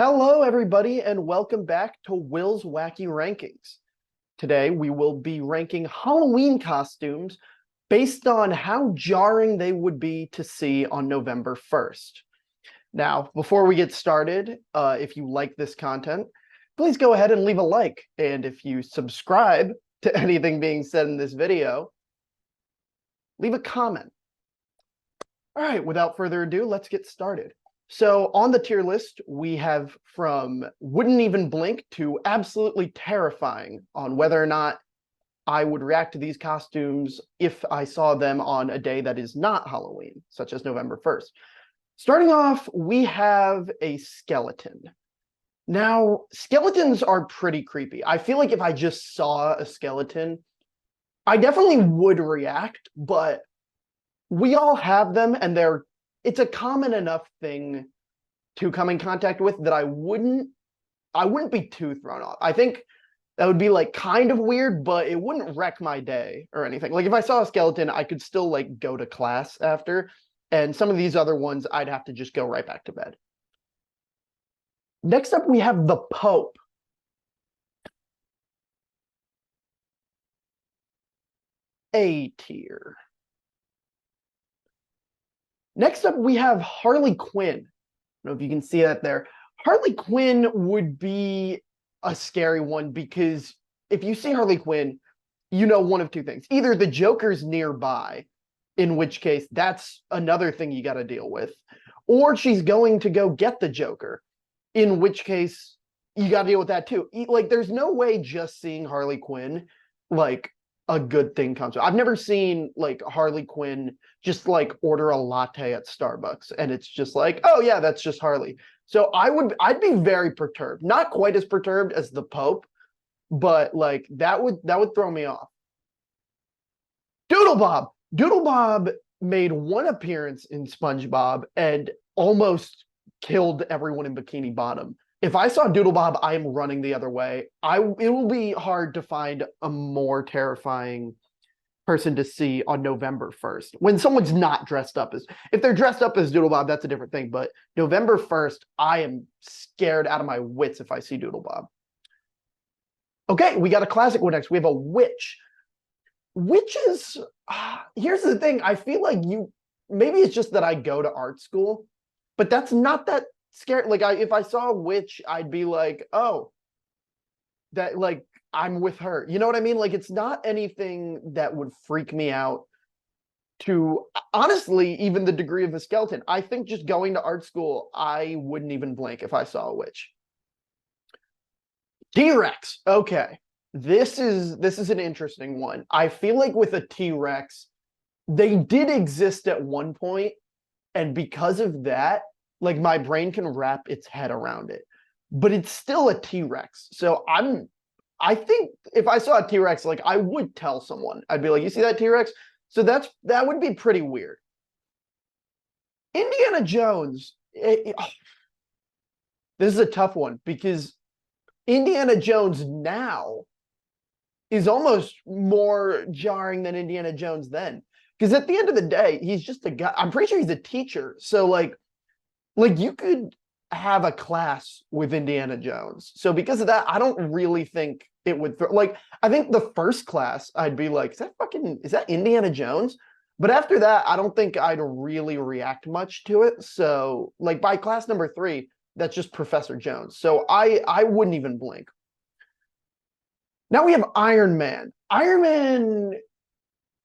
Hello, everybody, and welcome back to Will's Wacky Rankings. Today, we will be ranking Halloween costumes based on how jarring they would be to see on November 1st. Now, before we get started, if you like this content, please go ahead and leave a like. And if you subscribe to anything being said in this video, leave a comment. All right, without further ado, let's get started. So on the tier list, we have from wouldn't even blink to absolutely terrifying on whether or not I would react to these costumes if I saw them on a day that is not Halloween, such as November 1st. Starting off, we have a skeleton. Now, skeletons are pretty creepy. I feel like if I just saw a skeleton, I definitely would react, but we all have them, and it's a common enough thing to come in contact with that I wouldn't be too thrown off. I think that would be like kind of weird, but it wouldn't wreck my day or anything. Like if I saw a skeleton, I could still like go to class after, and some of these other ones I'd have to just go right back to bed. Next up, we have the Pope. A tier. Next up, we have Harley Quinn. I don't know if you can see that there. Harley Quinn would be a scary one because if you see Harley Quinn, you know one of two things. Either the Joker's nearby, in which case that's another thing you got to deal with, or she's going to go get the Joker, in which case you got to deal with that too. Like, there's no way just seeing Harley Quinn, like, a good thing comes to. I've never seen like Harley Quinn just like order a latte at Starbucks and it's just like, oh yeah, that's just Harley. So I'd be very perturbed. Not quite as perturbed as the Pope, but like that would throw me off. Doodle Bob. Doodle Bob made one appearance in SpongeBob and almost killed everyone in Bikini Bottom. If I saw Doodle Bob, I am running the other way. It will be hard to find a more terrifying person to see on November 1st. When someone's not dressed up as, if they're dressed up as Doodle Bob, that's a different thing. But November 1st, I am scared out of my wits if I see Doodle Bob. Okay, we got a classic one next. We have a witch. Witches, here's the thing. I feel like maybe it's just that I go to art school, but that's not that scared. Like if I saw a witch, I'd be like, oh, that like I'm with her. You know what I mean? Like it's not anything that would freak me out to honestly even the degree of a skeleton. I think just going to art school, I wouldn't even blink if I saw a witch. T-Rex. Okay. This is an interesting one. I feel like with a T-Rex, they did exist at one point, and because of that, like my brain can wrap its head around it, but it's still a T-Rex. So I think if I saw a T-Rex, like I would tell someone. I'd be like, you see that T-Rex? So that would be pretty weird. Indiana Jones. This is a tough one because Indiana Jones now is almost more jarring than Indiana Jones then. Because at the end of the day, he's just a guy. I'm pretty sure he's a teacher. So like you could have a class with Indiana Jones. So because of that, I don't really think it would like, I think the first class I'd be like, is that Indiana Jones? But after that, I don't think I'd really react much to it. So like by class number 3, that's just Professor Jones. So I wouldn't even blink. Now we have Iron Man. Iron Man,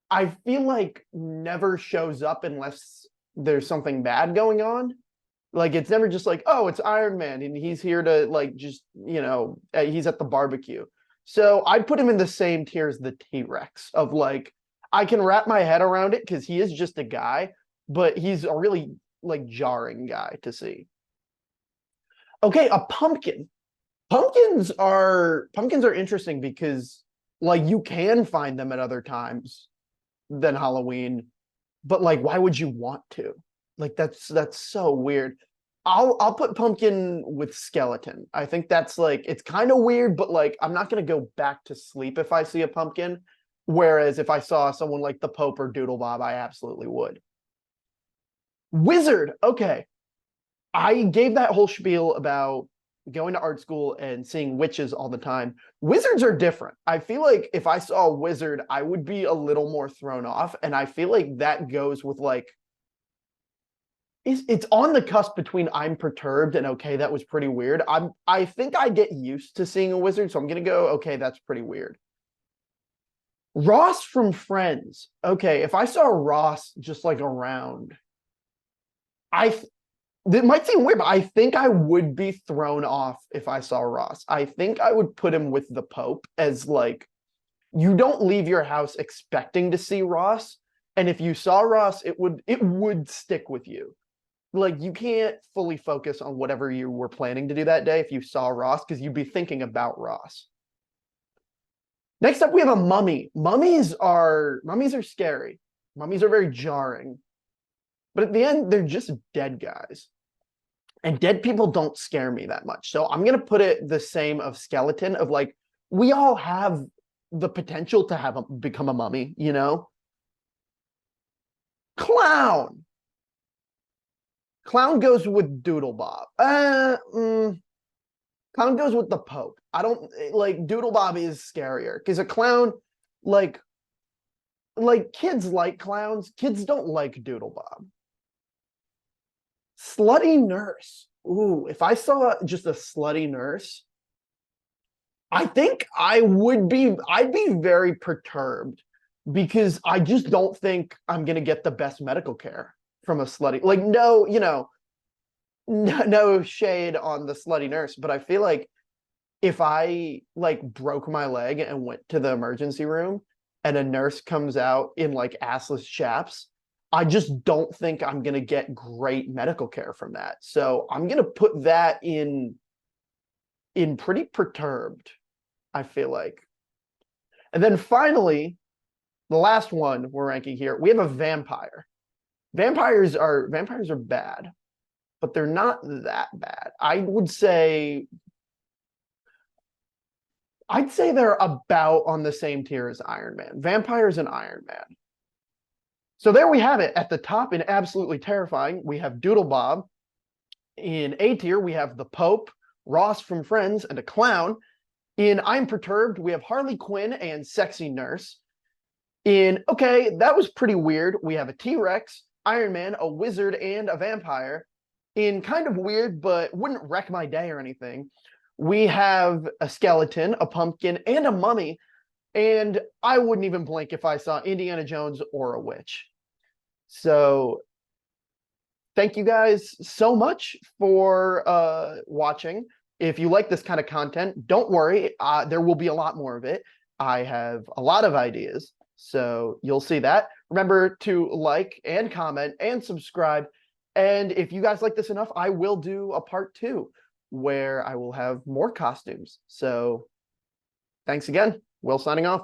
I feel like never shows up unless there's something bad going on. Like it's never just like, oh, it's Iron Man and he's here to like just, you know, he's at the barbecue. So I'd put him in the same tier as the T-Rex of like, I can wrap my head around it because he is just a guy, but he's a really like jarring guy to see. Okay, a pumpkin. Pumpkins are interesting because like you can find them at other times than Halloween, but like why would you want to? Like that's so weird. I'll put pumpkin with skeleton. I think that's like it's kind of weird, but like I'm not gonna go back to sleep if I see a pumpkin. Whereas if I saw someone like the Pope or Doodle Bob, I absolutely would. Wizard. Okay. I gave that whole spiel about going to art school and seeing witches all the time. Wizards are different. I feel like if I saw a wizard, I would be a little more thrown off. And I feel like that goes with like, it's on the cusp between I'm perturbed and okay, that was pretty weird. I think I get used to seeing a wizard, so I'm gonna go, okay, that's pretty weird. Ross from Friends. Okay, if I saw Ross just like around, I it might seem weird, but I think I would be thrown off if I saw Ross. I think I would put him with the Pope as like, you don't leave your house expecting to see Ross, and if you saw Ross, it would stick with you. Like you can't fully focus on whatever you were planning to do that day if you saw Ross, because you'd be thinking about Ross. Next up, we have a mummy. Mummies are scary. Mummies are very jarring. But at the end, they're just dead guys. And dead people don't scare me that much. So I'm gonna put it the same of skeleton, of like, we all have the potential to become a mummy, you know? Clown. Clown goes with Doodle Bob. Clown goes with the Pope. I don't like Doodle Bob is scarier because a clown, like kids like clowns. Kids don't like Doodle Bob. Slutty nurse. Ooh, if I saw just a slutty nurse, I think I'd be very perturbed because I just don't think I'm gonna get the best medical care from a slutty. Like, no, no shade on the slutty nurse, but I feel like if I like broke my leg and went to the emergency room and a nurse comes out in like assless chaps, I just don't think I'm going to get great medical care from that. So I'm going to put that in pretty perturbed, I feel like. And then finally, the last one we're ranking here, we have a vampire. Vampires are bad, but they're not that bad. I'd say they're about on the same tier as Iron Man. Vampires and Iron Man. So there we have it. At the top and absolutely terrifying, we have Doodle Bob. In A tier, we have the Pope, Ross from Friends, and a clown. In I'm Perturbed, we have Harley Quinn and Sexy Nurse. In okay, that was pretty weird, we have a T-Rex, Iron Man, a wizard, and a vampire. In kind of weird, but wouldn't wreck my day or anything, we have a skeleton, a pumpkin, and a mummy. And I wouldn't even blink if I saw Indiana Jones or a witch. So thank you guys so much for watching. If you like this kind of content, don't worry. There will be a lot more of it. I have a lot of ideas, so you'll see that. Remember to like and comment and subscribe. And if you guys like this enough, I will do a part 2 where I will have more costumes. So thanks again. Will signing off.